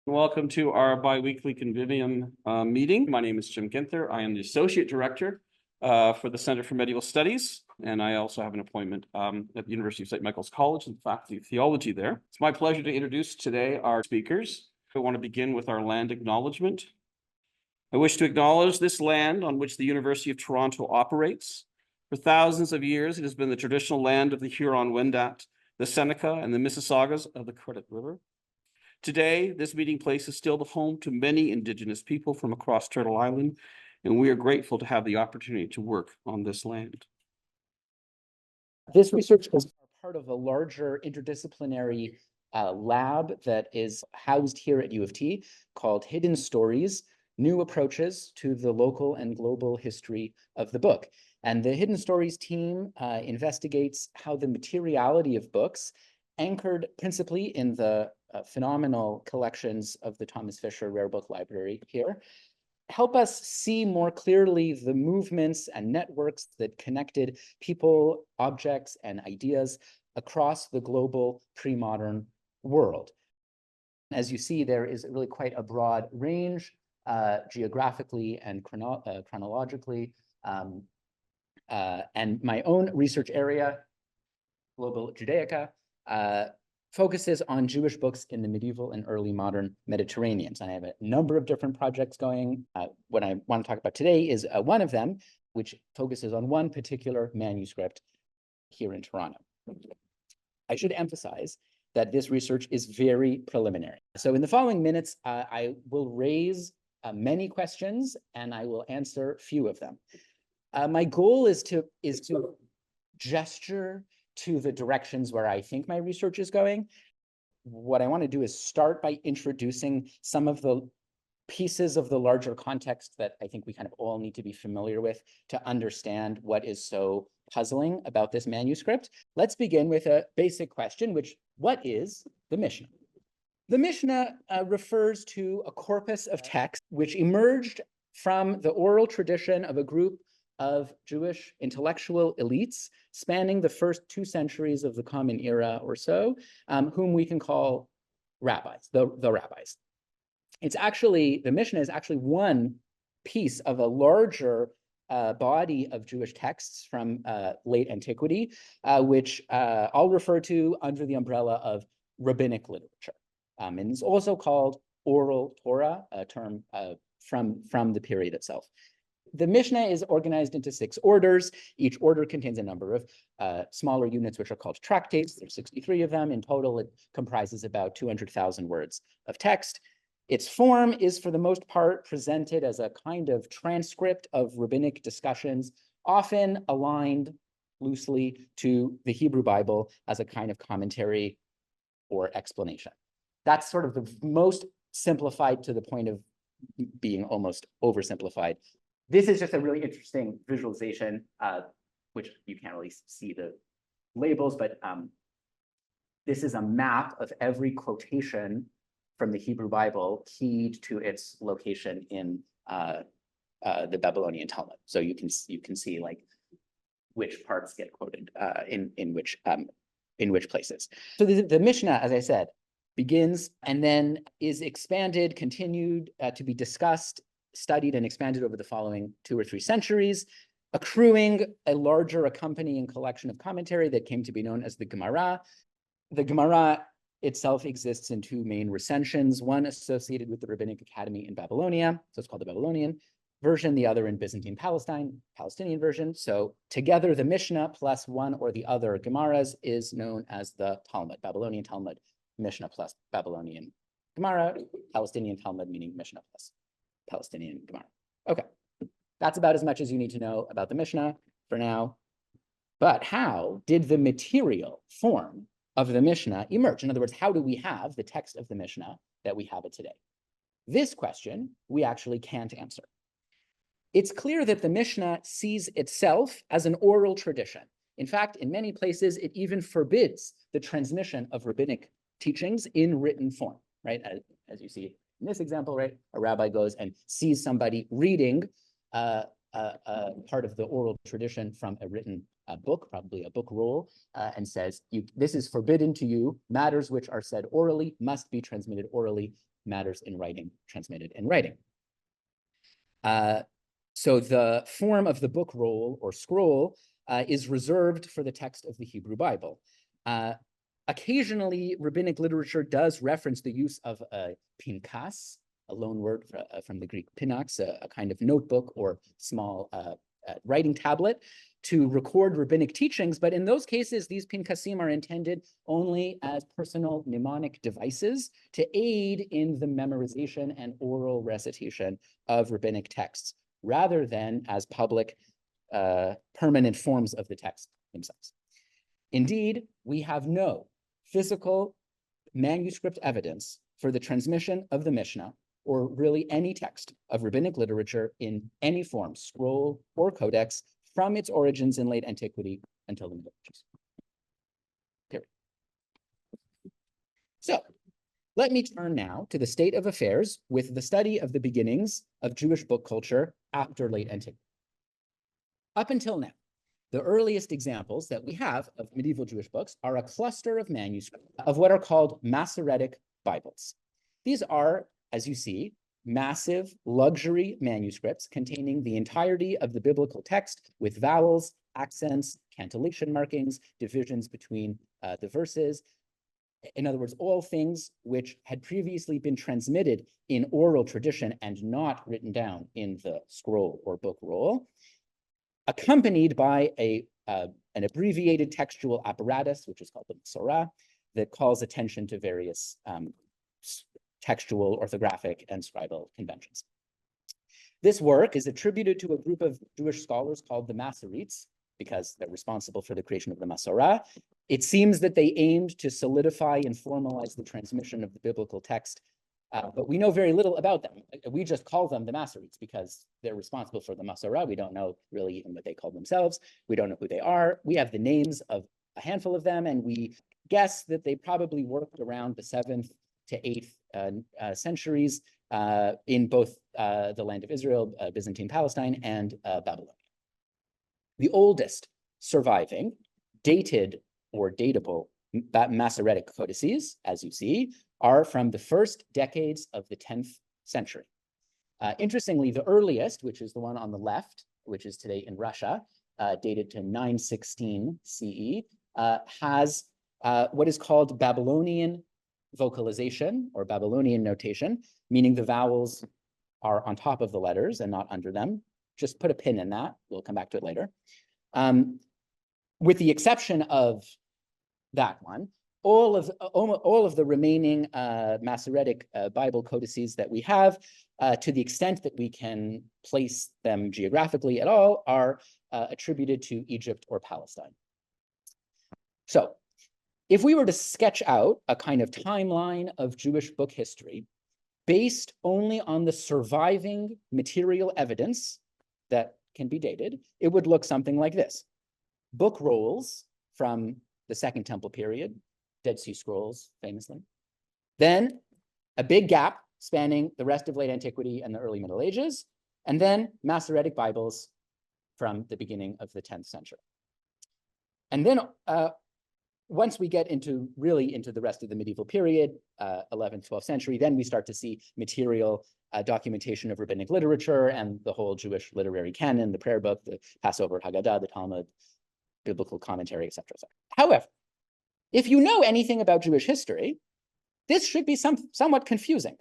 Welcome to our biweekly convivium meeting. My name is Jim Ginther. I am the Associate Director for the Center for Medieval Studies, and I also have an appointment at the University of St. Michael's College in the Faculty of Theology there. It's my pleasure to introduce today our speakers. I want to begin with our land acknowledgement. I wish to acknowledge this land on which the University of Toronto operates. For thousands of years, it has been the traditional land of the Huron-Wendat, the Seneca, and the Mississaugas of the Credit River. Today, this meeting place is still the home to many Indigenous people from across Turtle Island, and we are grateful to have the opportunity to work on this land. This research is part of a larger interdisciplinary lab that is housed here at U of T called Hidden Stories, New Approaches to the Local and Global History of the Book. And the Hidden Stories team investigates how the materiality of books, anchored principally in the phenomenal collections of the Thomas Fisher Rare Book Library here, help us see more clearly the movements and networks that connected people, objects, and ideas across the global pre-modern world. As you see, there is really quite a broad range geographically and chronologically. And my own research area, Global Judaica, focuses on Jewish books in the medieval and early modern Mediterranean. And I have a number of different projects going. What I want to talk about today is one of them, which focuses on one particular manuscript here in Toronto. I should emphasize that this research is very preliminary. So in the following minutes, I will raise many questions and I will answer few of them. My goal is to gesture to the directions where I think my research is going. What I want to do is start by introducing some of the pieces of the larger context that I think we kind of all need to be familiar with to understand what is so puzzling about this manuscript. Let's begin with a basic question, what is the Mishnah? The Mishnah refers to a corpus of texts which emerged from the oral tradition of a group of Jewish intellectual elites spanning the first 2 centuries of the Common Era or so, whom we can call rabbis, the rabbis. The Mishnah is actually one piece of a larger body of Jewish texts from late antiquity, which I'll refer to under the umbrella of rabbinic literature. And it's also called oral Torah, a term from the period itself. The Mishnah is organized into 6 orders. Each order contains a number of smaller units, which are called tractates. There's 63 of them. In total, it comprises about 200,000 words of text. Its form is, for the most part, presented as a kind of transcript of rabbinic discussions, often aligned loosely to the Hebrew Bible as a kind of commentary or explanation. That's sort of the most simplified to the point of being almost oversimplified. This is just a really interesting visualization, which you can't really see the labels, but this is a map of every quotation from the Hebrew Bible keyed to its location in the Babylonian Talmud. So you can see like which parts get quoted in which places. So the Mishnah, as I said, begins and then is expanded, continued to be discussed, studied and expanded over the following 2 or 3 centuries, accruing a larger accompanying collection of commentary that came to be known as the Gemara. The Gemara itself exists in 2 main recensions, one associated with the Rabbinic Academy in Babylonia, so it's called the Babylonian version, the other in Byzantine Palestinian version. So together, the Mishnah plus one or the other Gemaras is known as the Talmud, Babylonian Talmud, Mishnah plus Babylonian Gemara, Palestinian Talmud, meaning Mishnah plus Palestinian Gemara. Okay, that's about as much as you need to know about the Mishnah for now. But how did the material form of the Mishnah emerge? In other words, how do we have the text of the Mishnah that we have it today? This question we actually can't answer. It's clear that the Mishnah sees itself as an oral tradition. In fact, in many places, it even forbids the transmission of rabbinic teachings in written form, right? As you see in this example, right, a rabbi goes and sees somebody reading part of the oral tradition from a written a book, probably a book roll, and says, this is forbidden to you. Matters which are said orally must be transmitted orally. Matters in writing transmitted in writing. So the form of the book roll or scroll is reserved for the text of the Hebrew Bible. Occasionally, rabbinic literature does reference the use of a pinkas, a loan word from the Greek pinax, a kind of notebook or small writing tablet to record rabbinic teachings. But in those cases, these pinkasim are intended only as personal mnemonic devices to aid in the memorization and oral recitation of rabbinic texts, rather than as public permanent forms of the text themselves. Indeed, we have no physical manuscript evidence for the transmission of the Mishnah, or really any text of rabbinic literature in any form, scroll or codex, from its origins in late antiquity until the Middle Ages. Period. So let me turn now to the state of affairs with the study of the beginnings of Jewish book culture after late antiquity. Up until now, the earliest examples that we have of medieval Jewish books are a cluster of manuscripts of what are called Masoretic Bibles. These are, as you see, massive luxury manuscripts containing the entirety of the biblical text with vowels, accents, cantillation markings, divisions between the verses. In other words, all things which had previously been transmitted in oral tradition and not written down in the scroll or book roll, accompanied by an abbreviated textual apparatus, which is called the Masorah, that calls attention to various textual, orthographic, and scribal conventions. This work is attributed to a group of Jewish scholars called the Masoretes, because they're responsible for the creation of the Masorah. It seems that they aimed to solidify and formalize the transmission of the biblical text, but we know very little about them. We just call them the Masoretes because they're responsible for the Masorah. We don't know really even what they call themselves. We don't know who they are. We have the names of a handful of them, and we guess that they probably worked around the 7th to 8th centuries in both the land of Israel, Byzantine Palestine, and Babylon. The oldest surviving dated or datable Masoretic codices, as you see, are from the first decades of the 10th century. Interestingly, the earliest, which is the one on the left, which is today in Russia, dated to 916 CE, has what is called Babylonian vocalization or Babylonian notation, meaning the vowels are on top of the letters and not under them. Just put a pin in that. We'll come back to it later. With the exception of that one, all of the remaining Masoretic Bible codices that we have, to the extent that we can place them geographically at all, are attributed to Egypt or Palestine. So if we were to sketch out a kind of timeline of Jewish book history based only on the surviving material evidence that can be dated, it would look something like this. Book rolls from the Second Temple period, Dead Sea Scrolls, famously. Then a big gap spanning the rest of late antiquity and the early Middle Ages, and then Masoretic Bibles from the beginning of the 10th century. And then once we get into the rest of the medieval period, 11th, 12th century, then we start to see material documentation of rabbinic literature and the whole Jewish literary canon, the prayer book, the Passover, Haggadah, the Talmud, biblical commentary, etc. However, if you know anything about Jewish history, this should be somewhat confusing,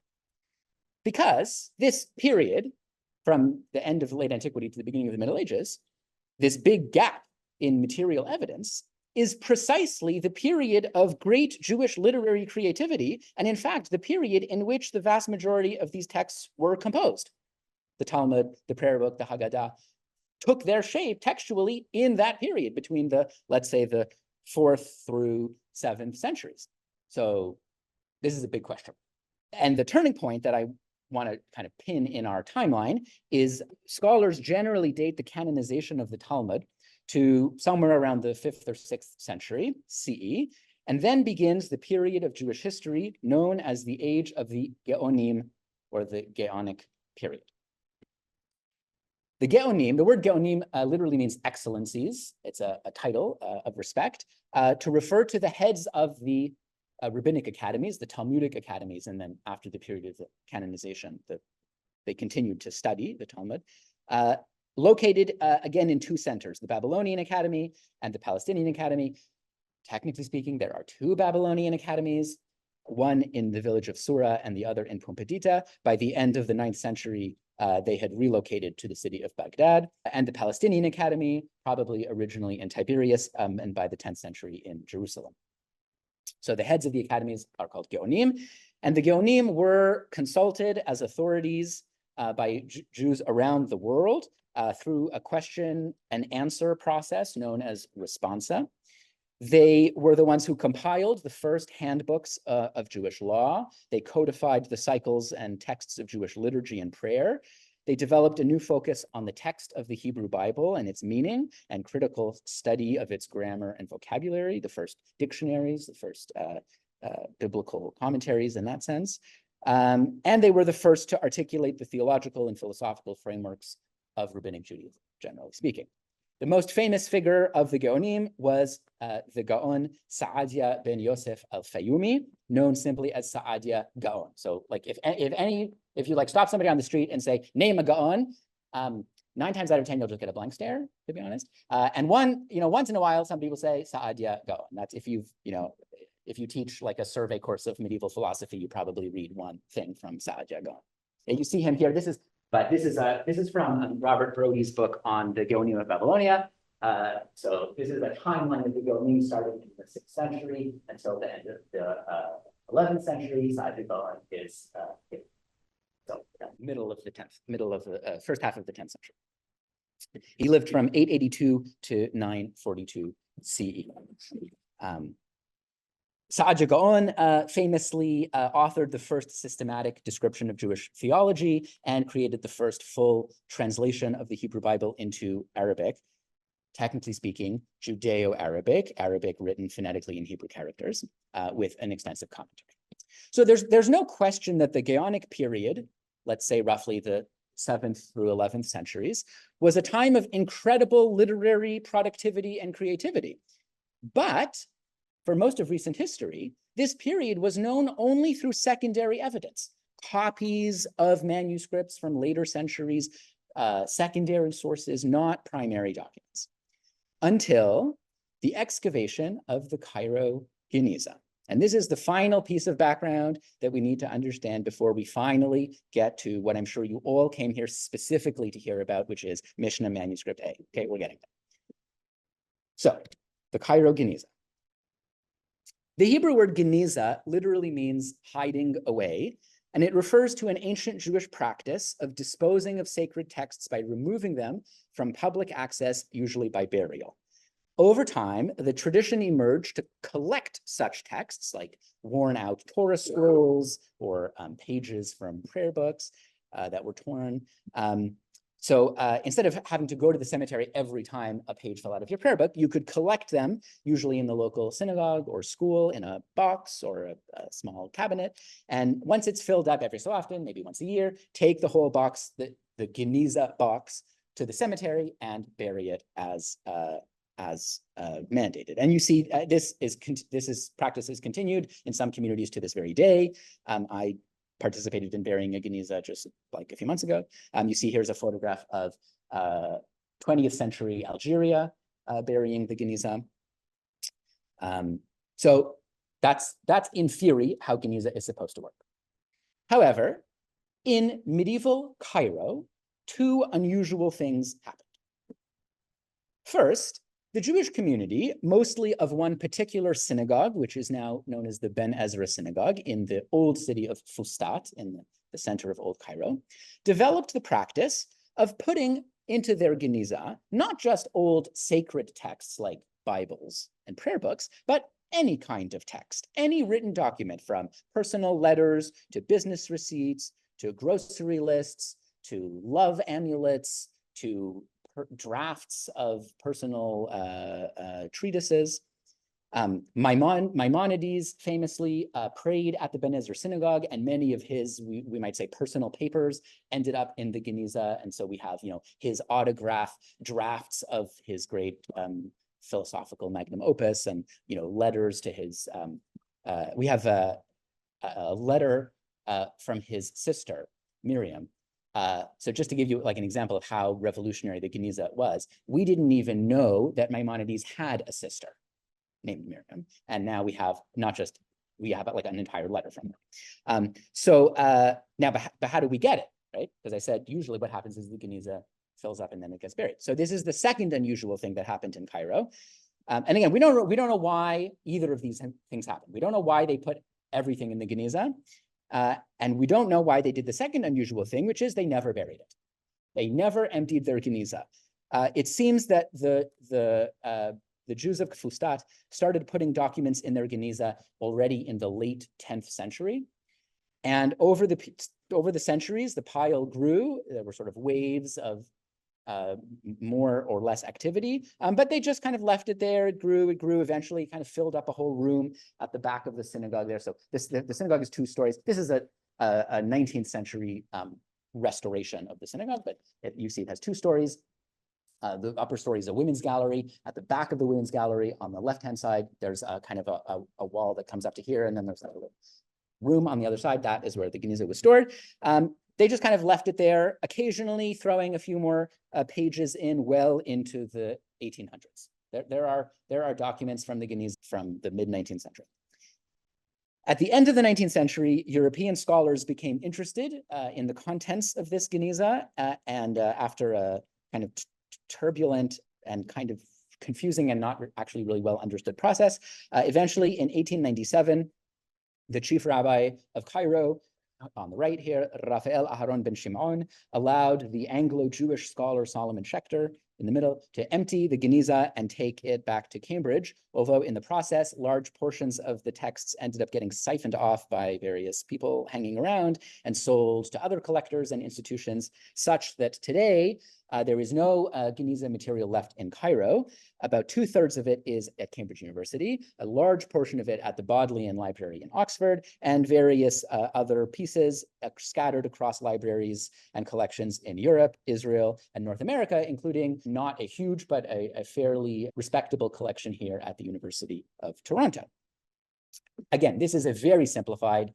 because this period from the end of late antiquity to the beginning of the Middle Ages, this big gap in material evidence, is precisely the period of great Jewish literary creativity, and in fact, the period in which the vast majority of these texts were composed. The Talmud, the prayer book, the Haggadah, took their shape textually in that period between the, let's say, the 4th through 7th centuries. So this is a big question. And the turning point that I want to kind of pin in our timeline is scholars generally date the canonization of the Talmud to somewhere around the 5th or 6th century CE, and then begins the period of Jewish history known as the age of the Geonim, or the Geonic period. The Geonim, the word Geonim literally means excellencies. It's a title of respect to refer to the heads of the rabbinic academies, the Talmudic academies, and then after the period of the canonization, they continued to study the Talmud, located again in two centers, the Babylonian Academy and the Palestinian Academy. Technically speaking, there are two Babylonian academies, one in the village of Sura and the other in Pumbedita. By the end of the 9th century, they had relocated to the city of Baghdad, and the Palestinian Academy, probably originally in Tiberias, and by the 10th century in Jerusalem. So the heads of the academies are called Geonim, and the Geonim were consulted as authorities by Jews around the world through a question and answer process known as responsa. They were the ones who compiled the first handbooks of Jewish law. They codified the cycles and texts of Jewish liturgy and prayer. They developed a new focus on the text of the Hebrew Bible and its meaning and critical study of its grammar and vocabulary, the first dictionaries, the first biblical commentaries in that sense. And they were the first to articulate the theological and philosophical frameworks of rabbinic Judaism, generally speaking. The most famous figure of the Geonim was the Gaon Saadia ben Yosef al-Fayumi, known simply as Saadia Gaon. So, like, if you like stop somebody on the street and say, name a Gaon, 9 times out of 10 you'll just get a blank stare, to be honest. And once in a while, some people say Saadia Gaon. That's if you teach like a survey course of medieval philosophy, you probably read one thing from Saadia Gaon. And you see him here. This is from Robert Brody's book on the Geonim of Babylonia. So this is a timeline of the Geonim starting in the 6th century until the end of the 11th century. Saadia Gaon is middle of the first half of the 10th century. He lived from 882 to 942 CE. Saadia Gaon famously authored the first systematic description of Jewish theology and created the first full translation of the Hebrew Bible into Arabic. Technically speaking, Judeo-Arabic, Arabic written phonetically in Hebrew characters, with an extensive commentary. So there's no question that the Gaonic period, let's say roughly the 7th through 11th centuries, was a time of incredible literary productivity and creativity. But for most of recent history, this period was known only through secondary evidence, copies of manuscripts from later centuries, secondary sources, not primary documents, until the excavation of the Cairo Geniza. And this is the final piece of background that we need to understand before we finally get to what I'm sure you all came here specifically to hear about, which is Mishnah manuscript A. Okay, we're getting there. So, the Cairo Geniza. The Hebrew word geniza literally means hiding away, and it refers to an ancient Jewish practice of disposing of sacred texts by removing them from public access, usually by burial. Over time, the tradition emerged to collect such texts like worn out Torah scrolls or pages from prayer books that were torn. So instead of having to go to the cemetery every time a page fell out of your prayer book, you could collect them, usually in the local synagogue or school, in a box or a small cabinet. And once it's filled up every so often, maybe once a year, take the whole box, the Geniza box, to the cemetery and bury it as mandated. And you see, this practice is continued in some communities to this very day. I participated in burying a Geniza just like a few months ago. You see here's a photograph of 20th century Algeria burying the Geniza. So that's in theory how Geniza is supposed to work. However, in medieval Cairo, two unusual things happened. First, the Jewish community, mostly of one particular synagogue, which is now known as the Ben Ezra Synagogue in the old city of Fustat, in the center of Old Cairo, developed the practice of putting into their Geniza not just old sacred texts like Bibles and prayer books, but any kind of text, any written document, from personal letters to business receipts, to grocery lists, to love amulets, to drafts of personal treatises. Maimonides famously prayed at the Ben Ezra synagogue, and many of his, we might say, personal papers ended up in the Geniza. And so we have, his autograph drafts of his great philosophical magnum opus, and letters to his. We have a letter from his sister Miriam. So just to give you like an example of how revolutionary the Geniza was, we didn't even know that Maimonides had a sister named Miriam, and now we have like an entire letter from her. Now, but how do we get it, right? Because I said usually what happens is the Geniza fills up and then it gets buried. So this is the second unusual thing that happened in Cairo. And again, we don't know why either of these things happened. We don't know why they put everything in the Geniza, and we don't know why they did the second unusual thing, which is they never buried it. They never emptied their Geniza. It seems that the Jews of Fustat started putting documents in their Geniza already in the late 10th century. And over the centuries, the pile grew. There were sort of waves of more or less activity, but they just kind of left it there. It grew, eventually kind of filled up a whole room at the back of the synagogue there. So the synagogue is 2 stories. This is a 19th century restoration of the synagogue, but you see it has 2 stories. The upper story is a women's gallery. At the back of the women's gallery, on the left-hand side, there's a kind of a wall that comes up to here, and then there's a little room on the other side. That is where the Geniza was stored. They just kind of left it there, occasionally throwing a few more pages in well into the 1800s. There are documents from the Geniza from the mid-19th century. At the end of the 19th century, European scholars became interested in the contents of this Geniza, and after a kind of turbulent and kind of confusing and not actually really well understood process, eventually in 1897, the chief rabbi of Cairo, on the right here, Raphael Aharon ben Shimon, allowed the Anglo-Jewish scholar Solomon Schechter in the middle to empty the Geniza and take it back to Cambridge, although in the process, large portions of the texts ended up getting siphoned off by various people hanging around and sold to other collectors and institutions, such that today there is no Geniza material left in Cairo. About 2/3 of it is at Cambridge University, a large portion of it at the Bodleian Library in Oxford, and various other pieces scattered across libraries and collections in Europe, Israel, and North America, including not a huge, but a fairly respectable collection here at the University of Toronto. Again, this is a very simplified,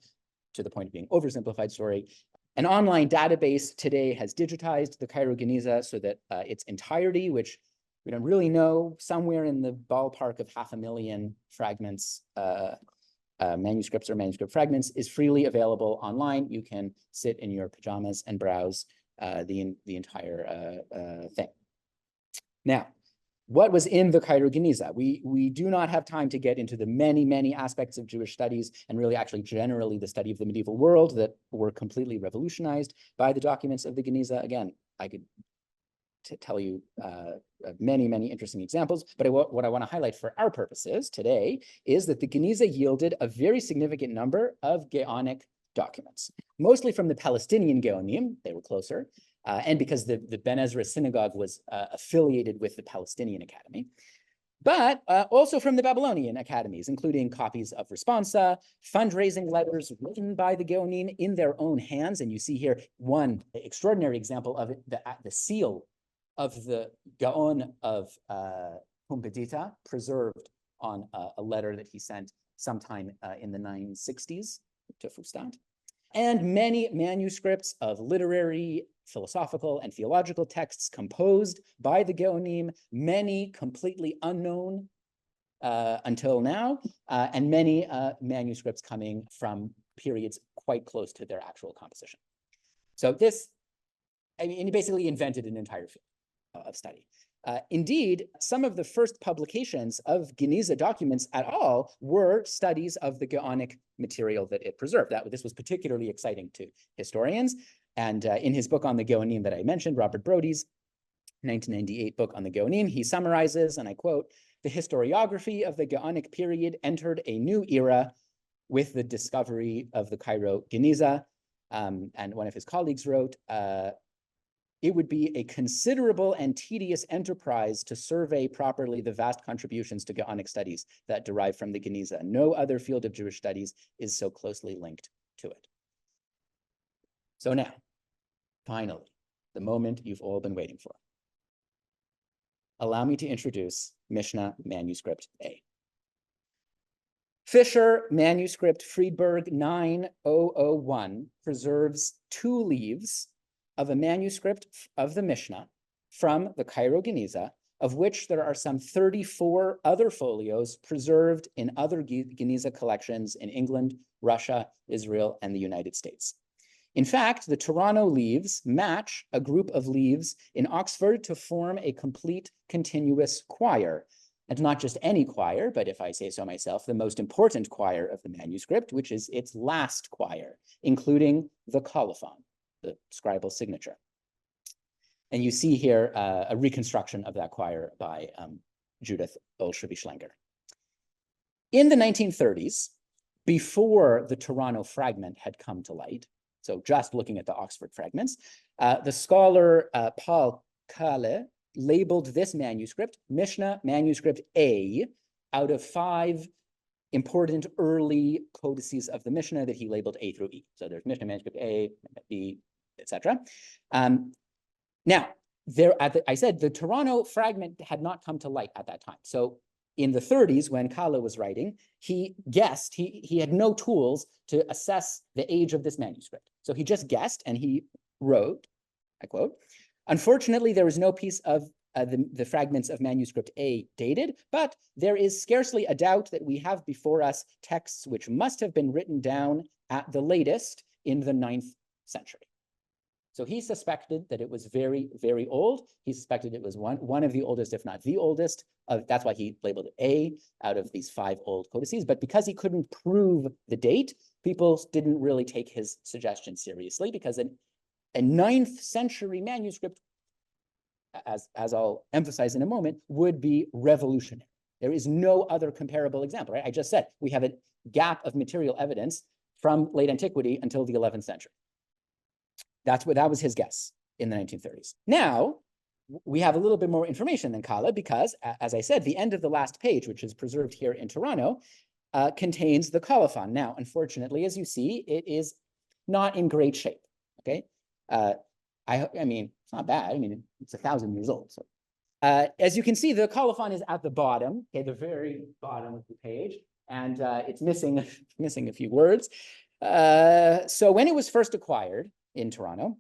to the point of being oversimplified story. An online database today has digitized the Cairo Geniza so that its entirety, which we don't really know, somewhere in the ballpark of 500,000 fragments, manuscripts or manuscript fragments, is freely available online. You can sit in your pajamas and browse the entire thing. Now, what was in the Cairo Geniza? We do not have time to get into the many aspects of Jewish studies, and really actually generally the study of the medieval world, that were completely revolutionized by the documents of the Geniza. Again, I could tell you many interesting examples, but what I want to highlight for our purposes today is that the Geniza yielded a very significant number of Gaonic documents, mostly from the Palestinian Gaonim. They were closer. And because the Ben Ezra synagogue was affiliated with the Palestinian Academy, but also from the Babylonian academies, including copies of responsa, fundraising letters written by the Gaonim in their own hands. And you see here one extraordinary example of it, the seal of the Gaon of Humbedita, preserved on a letter that he sent sometime in the 960s to Fustat. And many manuscripts of literary, philosophical, and theological texts composed by the Gaonim, many completely unknown until now, and many manuscripts coming from periods quite close to their actual composition. So this, I mean, he basically invented an entire field of study. Indeed, some of the first publications of Geniza documents at all were studies of the Gaonic material that it preserved. This was particularly exciting to historians. And in his book on the Gaonim that I mentioned, Robert Brody's 1998 book on the Gaonim, he summarizes, and I quote, "The historiography of the Gaonic period entered a new era with the discovery of the Cairo Geniza." And one of his colleagues wrote, it would be a considerable and tedious enterprise to survey properly the vast contributions to Gaonic studies that derive from the Geniza. No other field of Jewish studies is so closely linked to it. So now, finally, the moment you've all been waiting for. Allow me to introduce Mishnah Manuscript A. Fisher Manuscript Friedberg 9001 preserves 2 leaves of a manuscript of the Mishnah from the Cairo Geniza, of which there are some 34 other folios preserved in other Geniza collections in England, Russia, Israel, and the United States. In fact, the Toronto leaves match a group of leaves in Oxford to form a complete continuous choir. And not just any choir, but if I say so myself, the most important choir of the manuscript, which is its last choir, including the colophon, the scribal signature. And you see here a reconstruction of that choir by Judith Olshavy-Schlenger. In the 1930s, before the Toronto fragment had come to light, so just looking at the Oxford fragments, the scholar Paul Kahle labeled this manuscript, Mishnah Manuscript A, out of 5 important early codices of the Mishnah that he labeled A through E. So there's Mishnah Manuscript A, B, etc. Now, I said the Toronto fragment had not come to light at that time. So in the 30s, when Kahle was writing, he guessed, he had no tools to assess the age of this manuscript. So he just guessed and he wrote, I quote, "Unfortunately, there is no piece of the fragments of manuscript A dated, but there is scarcely a doubt that we have before us texts which must have been written down at the latest in the 9th century." So he suspected that it was very, very old. He suspected it was one of the oldest, if not the oldest. That's why he labeled it A out of these 5 old codices. But because he couldn't prove the date, people didn't really take his suggestion seriously, because a 9th century manuscript, as I'll emphasize in a moment, would be revolutionary. There is no other comparable example, right? I just said we have a gap of material evidence from late antiquity until the 11th century. That was his guess in the 1930s. Now, we have a little bit more information than Kahle because, as I said, the end of the last page, which is preserved here in Toronto, contains the colophon. Now, unfortunately, as you see, it is not in great shape, okay? I mean, it's not bad. I mean, it's 1,000 years old. So, as you can see, the colophon is at the bottom, okay, the very bottom of the page, and it's missing a few words. So when it was first acquired in Toronto,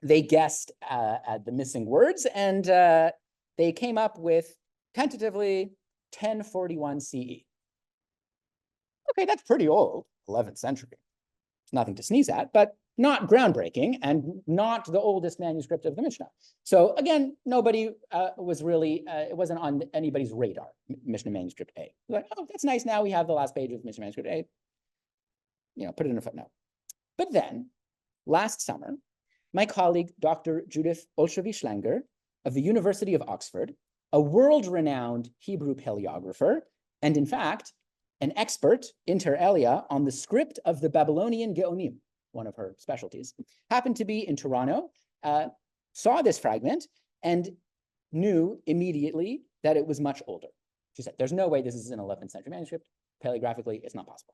they guessed at the missing words, and they came up with tentatively 1041 CE. Okay, that's pretty old, 11th century. It's nothing to sneeze at, but not groundbreaking and not the oldest manuscript of the Mishnah. So again, nobody was really, it wasn't on anybody's radar, Mishnah Manuscript A. Like, oh, that's nice, now we have the last page of Mishnah Manuscript A. You know, put it in a footnote. But then, last summer, my colleague, Dr. Judith Olshavy-Schlenger of the University of Oxford, a world-renowned Hebrew paleographer, and in fact, an expert, inter alia, on the script of the Babylonian Geonim, one of her specialties, happened to be in Toronto, saw this fragment, and knew immediately that it was much older. She said, there's no way this is an 11th century manuscript. Paleographically, it's not possible.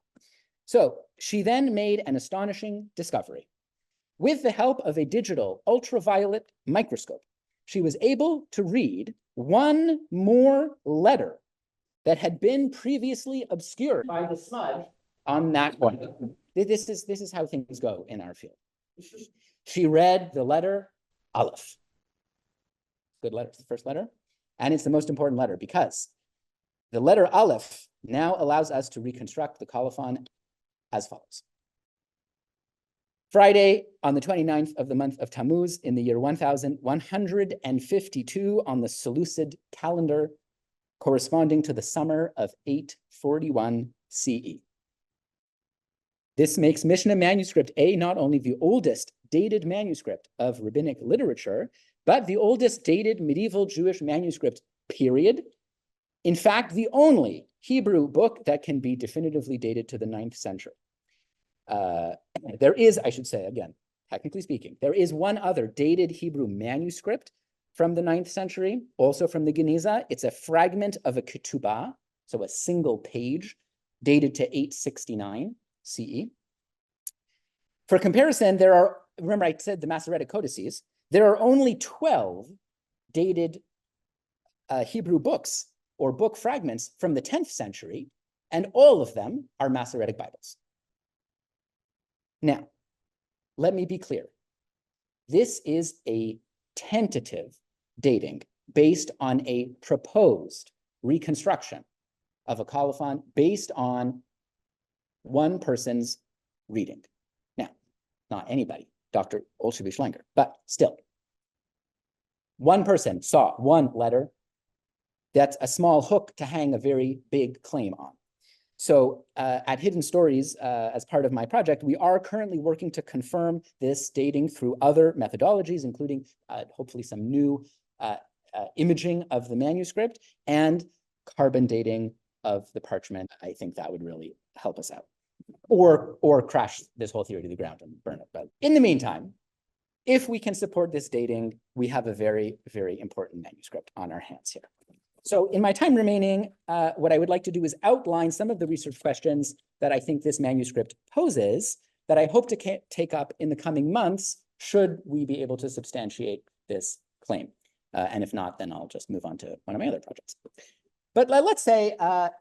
So she then made an astonishing discovery. With the help of a digital ultraviolet microscope, she was able to read one more letter that had been previously obscured by the smudge on that one. This is how things go in our field. She read the letter Aleph. Good letter, it's the first letter. And it's the most important letter because the letter Aleph now allows us to reconstruct the colophon as follows. Friday, on the 29th of the month of Tammuz, in the year 1152 on the Seleucid calendar, corresponding to the summer of 841 CE. This makes Mishnah Manuscript A not only the oldest dated manuscript of rabbinic literature, but the oldest dated medieval Jewish manuscript, period. In fact, the only Hebrew book that can be definitively dated to the 9th century. There is, I should say again, technically speaking. There is one other dated Hebrew manuscript from the 9th century, also from the Geniza. It's a fragment of a ketubah, so a single page, dated to 869 CE. For comparison, there are, remember I said the Masoretic codices, there are only 12 dated Hebrew books or book fragments from the 10th century, and all of them are Masoretic Bibles. Now, let me be clear. This is a tentative dating based on a proposed reconstruction of a colophon based on one person's reading. Now, not anybody, Dr. Olshavich-Schlenger, but still. One person saw one letter. That's a small hook to hang a very big claim on. So at Hidden Stories, as part of my project, we are currently working to confirm this dating through other methodologies, including hopefully some new imaging of the manuscript and carbon dating of the parchment. I think that would really help us out. Or crash this whole theory to the ground and burn it. But in the meantime, if we can support this dating, we have a very, very important manuscript on our hands here. So in my time remaining, what I would like to do is outline some of the research questions that I think this manuscript poses that I hope to take up in the coming months, should we be able to substantiate this claim. And if not, then I'll just move on to one of my other projects. But let's say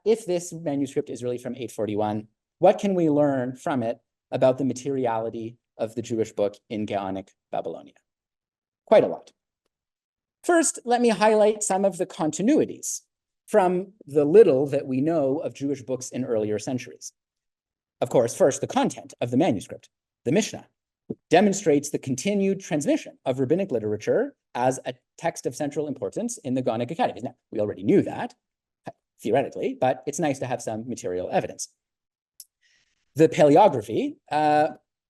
if this manuscript is really from 841, what can we learn from it about the materiality of the Jewish book in Gaonic Babylonia? Quite a lot. First, let me highlight some of the continuities from the little that we know of Jewish books in earlier centuries. Of course, first, the content of the manuscript, the Mishnah, demonstrates the continued transmission of rabbinic literature as a text of central importance in the Gaonic academies. Now, we already knew that, theoretically, but it's nice to have some material evidence. The paleography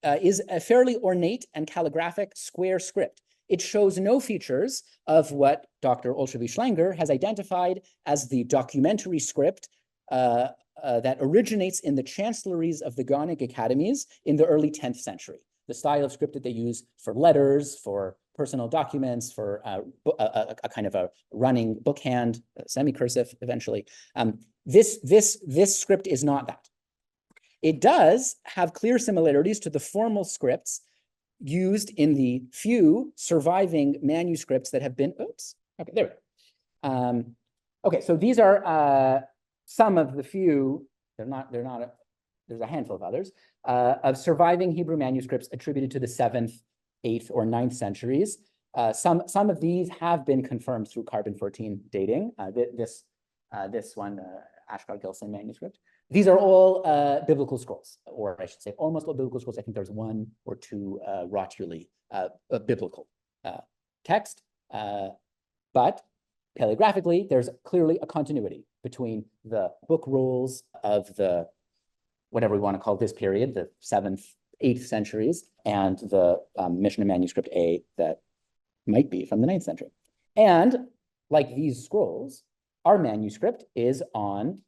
is a fairly ornate and calligraphic square script. It shows no features of what Dr. Olshavich-Schlenger has identified as the documentary script that originates in the chancelleries of the Gaonic academies in the early 10th century. The style of script that they use for letters, for personal documents, for a kind of a running bookhand, semi-cursive eventually. This script is not that. It does have clear similarities to the formal scripts used in the few surviving manuscripts that have been, okay, there we go. Okay, so these are some of the few, there's a handful of others, of surviving Hebrew manuscripts attributed to the 7th, 8th, or 9th centuries. Some of these have been confirmed through carbon-14 dating. This one, Ashgar-Gilson manuscript. These are all biblical scrolls, or I should say almost all biblical scrolls. I think there's one or two rotuli biblical text. But paleographically, there's clearly a continuity between the book rolls of the, whatever we want to call this period, the 7th, 8th centuries, and the Mishnah manuscript A that might be from the 9th century. And like these scrolls, our manuscript is on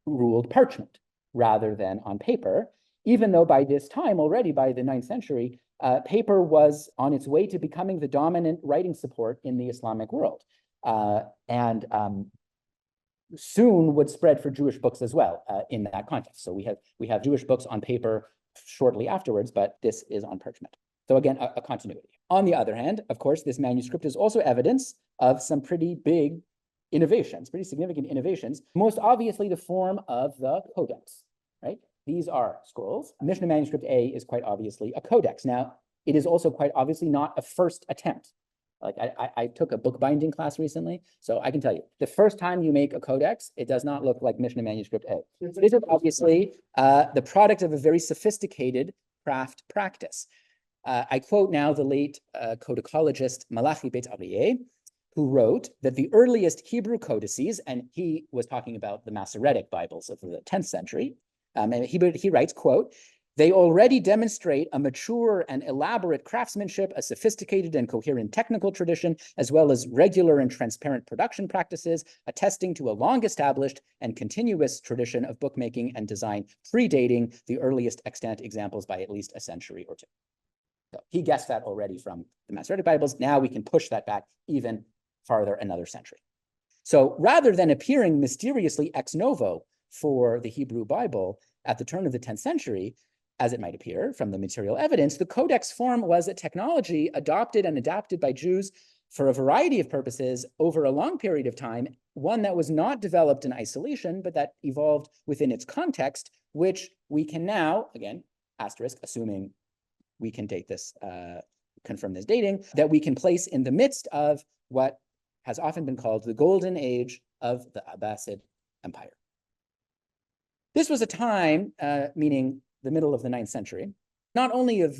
ruled parchment rather than on paper, even though by this time, already by the 9th century, paper was on its way to becoming the dominant writing support in the Islamic world. And soon would spread for Jewish books as well in that context. So we have Jewish books on paper shortly afterwards, but this is on parchment. So again, a continuity. On the other hand, of course, this manuscript is also evidence of some pretty big innovations, pretty significant innovations, most obviously the form of the codex, right? These are scrolls. Mishnah manuscript A is quite obviously a codex. Now, it is also quite obviously not a first attempt. Like I took a bookbinding class recently, so I can tell you, the first time you make a codex, it does not look like Mishnah manuscript A. This is obviously the product of a very sophisticated craft practice. I quote now the late codicologist Malachi Bet Aryeh, who wrote that the earliest Hebrew codices, and he was talking about the Masoretic Bibles of the 10th century, and he writes, quote, "They already demonstrate a mature and elaborate craftsmanship, a sophisticated and coherent technical tradition, as well as regular and transparent production practices, attesting to a long-established and continuous tradition of bookmaking and design, predating the earliest extant examples by at least a century or two." So he guessed that already from the Masoretic Bibles. Now we can push that back even farther another century. So rather than appearing mysteriously ex novo for the Hebrew Bible at the turn of the 10th century, as it might appear from the material evidence, the codex form was a technology adopted and adapted by Jews for a variety of purposes over a long period of time, one that was not developed in isolation, but that evolved within its context, which we can now, again, asterisk, assuming we can date this, confirm this dating, that we can place in the midst of what has often been called the golden age of the Abbasid Empire. This was a time, meaning the middle of the 9th century, not only of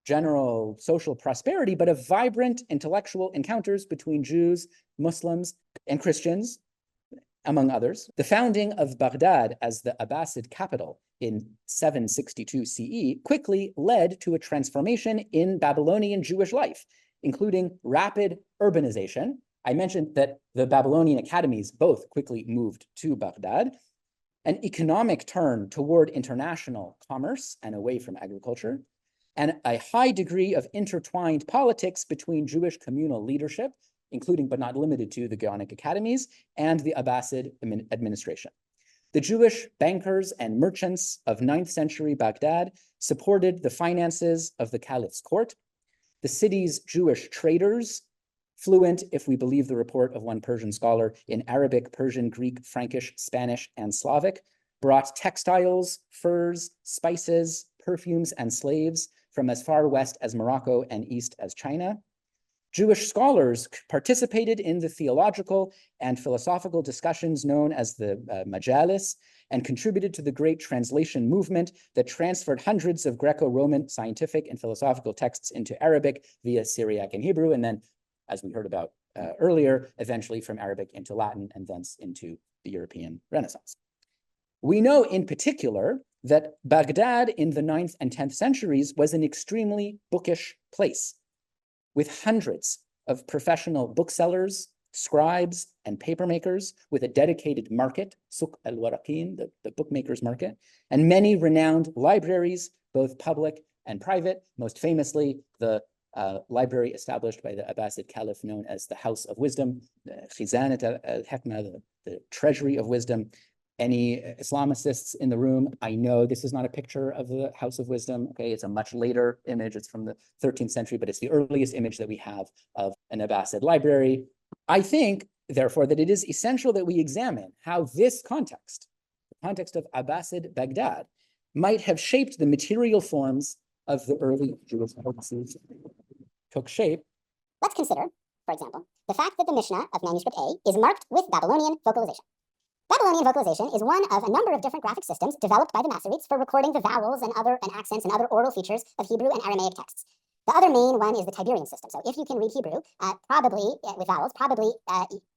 general social prosperity, but of vibrant intellectual encounters between Jews, Muslims, and Christians, among others. The founding of Baghdad as the Abbasid capital in 762 CE quickly led to a transformation in Babylonian Jewish life, including rapid urbanization. I mentioned that the Babylonian academies both quickly moved to Baghdad, an economic turn toward international commerce and away from agriculture, and a high degree of intertwined politics between Jewish communal leadership, including but not limited to the Gaonic academies, and the Abbasid administration. The Jewish bankers and merchants of 9th century Baghdad supported the finances of the caliph's court. The city's Jewish traders, fluent, if we believe the report of one Persian scholar, in Arabic, Persian, Greek, Frankish, Spanish, and Slavic, brought textiles, furs, spices, perfumes, and slaves from as far west as Morocco and east as China. Jewish scholars participated in the theological and philosophical discussions known as the Majalis and contributed to the great translation movement that transferred hundreds of Greco-Roman scientific and philosophical texts into Arabic via Syriac and Hebrew, and then, as we heard about earlier, eventually from Arabic into Latin and thence into the European Renaissance. We know in particular that Baghdad in the 9th and 10th centuries was an extremely bookish place, with hundreds of professional booksellers, scribes, and papermakers, with a dedicated market, Suq al-Waraqin, the bookmakers market, and many renowned libraries, both public and private, most famously the library established by the Abbasid Caliph known as the House of Wisdom, the Khizanat al-Hikmah, the Treasury of Wisdom. Any Islamicists in the room, I know this is not a picture of the House of Wisdom, okay? It's a much later image. It's from the 13th century, but it's the earliest image that we have of an Abbasid library. I think, therefore, that it is essential that we examine how this context, the context of Abbasid Baghdad, might have shaped the material forms of the early Jewish codices took shape. Let's consider, for example, the fact that the Mishnah of manuscript A is marked with Babylonian vocalization. Babylonian vocalization is one of a number of different graphic systems developed by the Masoretes for recording the vowels and accents and other oral features of Hebrew and Aramaic texts. The other main one is the Tiberian system. So if you can read Hebrew, probably with vowels,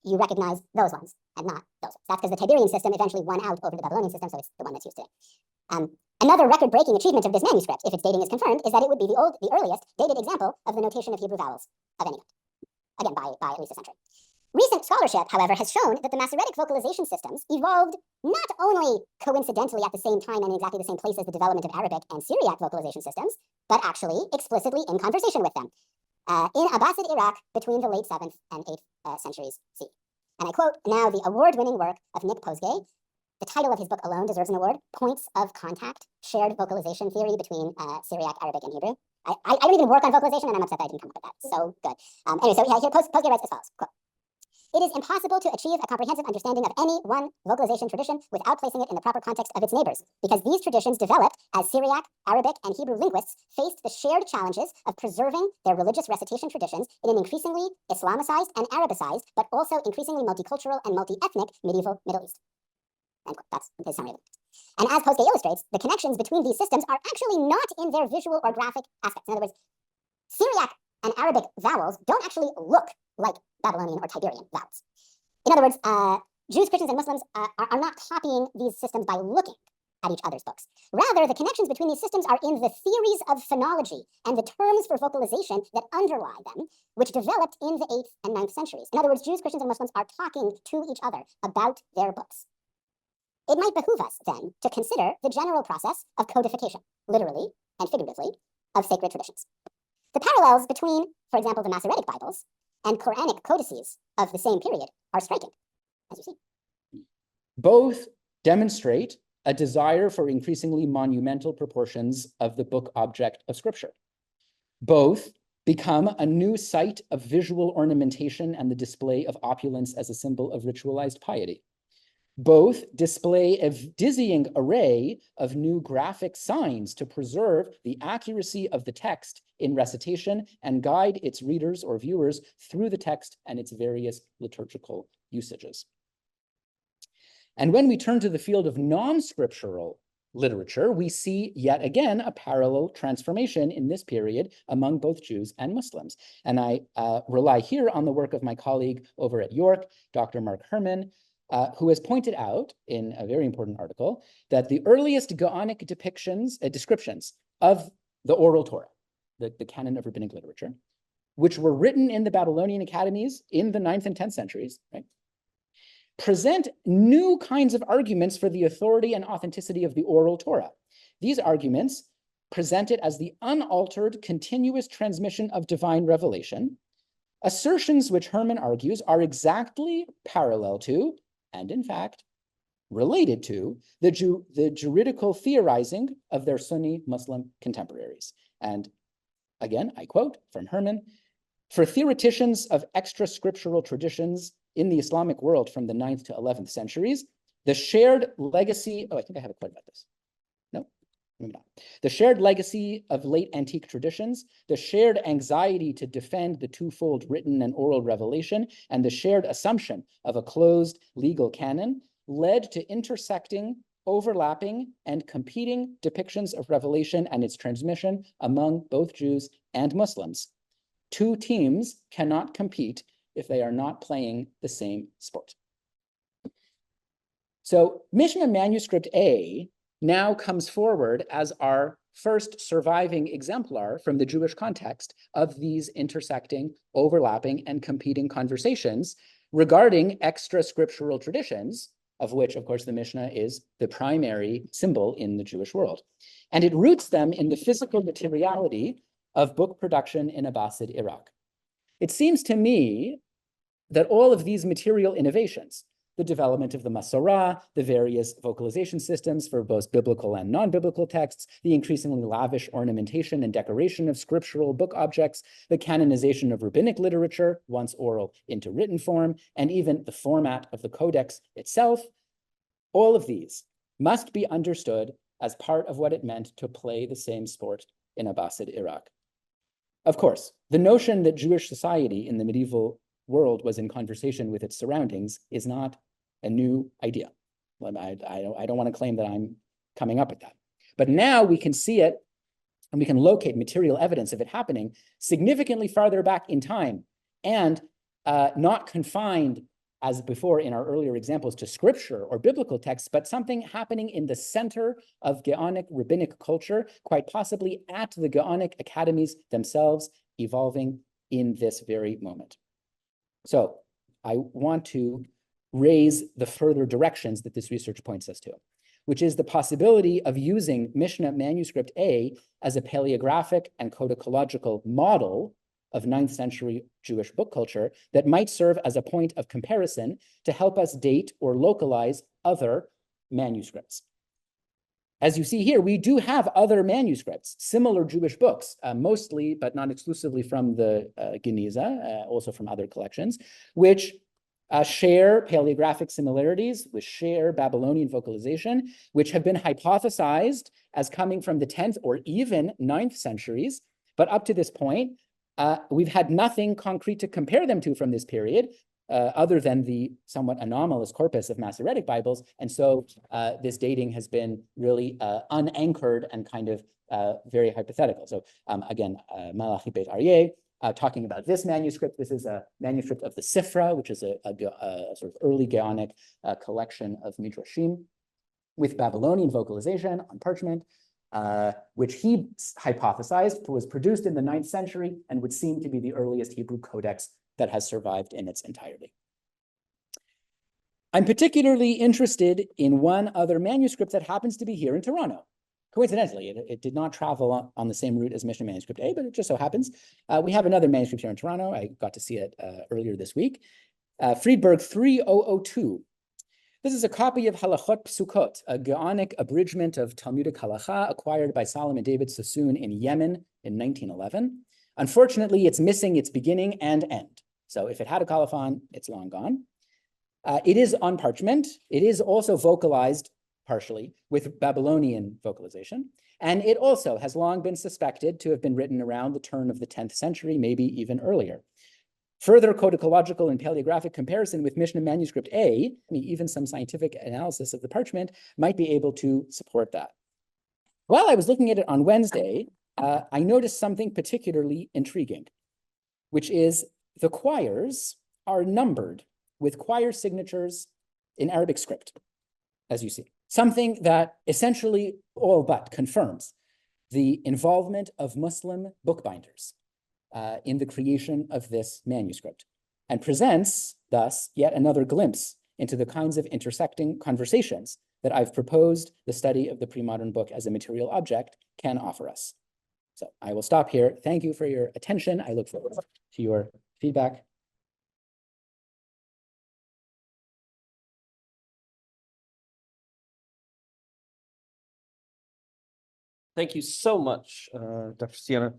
you recognize those ones and not those ones. That's because the Tiberian system eventually won out over the Babylonian system, so it's the one that's used today. Another record-breaking achievement of this manuscript, if its dating is confirmed, is that it would be the earliest dated example of the notation of Hebrew vowels of any kind. Again, by at least a century. Recent scholarship, however, has shown that the Masoretic vocalization systems evolved not only coincidentally at the same time and in exactly the same place as the development of Arabic and Syriac vocalization systems, but actually explicitly in conversation with them in Abbasid Iraq between the late 7th and 8th centuries CE. And I quote now the award-winning work of Nick Posgay. The title of his book alone deserves an award, Points of Contact, Shared Vocalization Theory Between Syriac, Arabic, and Hebrew. I don't even work on vocalization, and I'm upset that I didn't come up with that. So good. Anyway, so here Posgay writes as follows, quote, "It is impossible to achieve a comprehensive understanding of any one vocalization tradition without placing it in the proper context of its neighbors, because these traditions developed as Syriac, Arabic, and Hebrew linguists faced the shared challenges of preserving their religious recitation traditions in an increasingly Islamicized and Arabicized, but also increasingly multicultural and multi-ethnic medieval Middle East." End quote. That's his summary of it. And as Posgay illustrates, the connections between these systems are actually not in their visual or graphic aspects. In other words, Syriac and Arabic vowels don't actually look like Babylonian or Tiberian vowels. In other words, Jews, Christians, and Muslims are not copying these systems by looking at each other's books. Rather, the connections between these systems are in the theories of phonology and the terms for vocalization that underlie them, which developed in the 8th and 9th centuries. In other words, Jews, Christians, and Muslims are talking to each other about their books. It might behoove us, then, to consider the general process of codification, literally and figuratively, of sacred traditions. The parallels between, for example, the Masoretic Bibles and Quranic codices of the same period are striking, as you see. Both demonstrate a desire for increasingly monumental proportions of the book object of Scripture. Both become a new site of visual ornamentation and the display of opulence as a symbol of ritualized piety. Both display a dizzying array of new graphic signs to preserve the accuracy of the text in recitation and guide its readers or viewers through the text and its various liturgical usages. And when we turn to the field of non-scriptural literature, we see yet again a parallel transformation in this period among both Jews and Muslims. And I rely here on the work of my colleague over at York, Dr. Mark Herman, who has pointed out in a very important article that the earliest Gaonic descriptions of the oral Torah, the canon of rabbinic literature, which were written in the Babylonian academies in the 9th and 10th centuries, right, present new kinds of arguments for the authority and authenticity of the oral Torah. These arguments present it as the unaltered, continuous transmission of divine revelation, assertions which Herman argues are exactly parallel to, and in fact, related to, the juridical theorizing of their Sunni Muslim contemporaries. And again, I quote from Herman, "For theoreticians of extra-scriptural traditions in the Islamic world from the 9th to 11th centuries, the shared legacy," I think I have a quote about this. No, maybe not. "The shared legacy of late antique traditions, the shared anxiety to defend the twofold written and oral revelation, and the shared assumption of a closed legal canon led to intersecting, overlapping, and competing depictions of revelation and its transmission among both Jews and Muslims. Two teams cannot compete if they are not playing the same sport." So Mishnah Manuscript A now comes forward as our first surviving exemplar from the Jewish context of these intersecting, overlapping, and competing conversations regarding extra-scriptural traditions, of which, of course, the Mishnah is the primary symbol in the Jewish world. And it roots them in the physical materiality of book production in Abbasid Iraq. It seems to me that all of these material innovations, the development of the Masorah, the various vocalization systems for both biblical and non-biblical texts, the increasingly lavish ornamentation and decoration of scriptural book objects, the canonization of rabbinic literature, once oral, into written form, and even the format of the codex itself, all of these must be understood as part of what it meant to play the same sport in Abbasid Iraq. Of course, the notion that Jewish society in the medieval world was in conversation with its surroundings is not a new idea. I don't want to claim that I'm coming up with that. But now we can see it and we can locate material evidence of it happening significantly farther back in time and not confined as before in our earlier examples to scripture or biblical texts, but something happening in the center of Gaonic rabbinic culture, quite possibly at the Gaonic academies themselves, evolving in this very moment. So I want to raise the further directions that this research points us to, which is the possibility of using Mishnah Manuscript A as a paleographic and codicological model of 9th century Jewish book culture that might serve as a point of comparison to help us date or localize other manuscripts. As you see here, we do have other manuscripts, similar Jewish books, mostly, but not exclusively from the Geniza, also from other collections, which share paleographic similarities, which share Babylonian vocalization, which have been hypothesized as coming from the 10th or even 9th centuries. But up to this point, we've had nothing concrete to compare them to from this period, other than the somewhat anomalous corpus of Masoretic Bibles. And so this dating has been really unanchored and kind of very hypothetical. So again, Malachi Beit Aryeh, talking about this manuscript. This is a manuscript of the Sifra, which is a sort of early Gaonic collection of Midrashim with Babylonian vocalization on parchment, which he hypothesized was produced in the 9th century and would seem to be the earliest Hebrew codex that has survived in its entirety. I'm particularly interested in one other manuscript that happens to be here in Toronto, Coincidentally, it did not travel on the same route as Mishnah Manuscript A, but it just so happens. We have another manuscript here in Toronto. I got to see it earlier this week. Friedberg 3002. This is a copy of Halachot Psukot, a Gaonic abridgment of Talmudic halacha acquired by Solomon David Sassoon in Yemen in 1911. Unfortunately, it's missing its beginning and end. So if it had a colophon, it's long gone. It is on parchment. It is also vocalized partially with Babylonian vocalization. And it also has long been suspected to have been written around the turn of the 10th century, maybe even earlier. Further codicological and paleographic comparison with Mishnah Manuscript A, I mean, even some scientific analysis of the parchment might be able to support that. While I was looking at it on Wednesday, I noticed something particularly intriguing, which is the quires are numbered with quire signatures in Arabic script, as you see. Something that essentially all but confirms the involvement of Muslim bookbinders in the creation of this manuscript, and presents, thus, yet another glimpse into the kinds of intersecting conversations that I've proposed the study of the pre-modern book as a material object can offer us. So I will stop here. Thank you for your attention. I look forward to your feedback. Thank you so much, Dr. Sienna.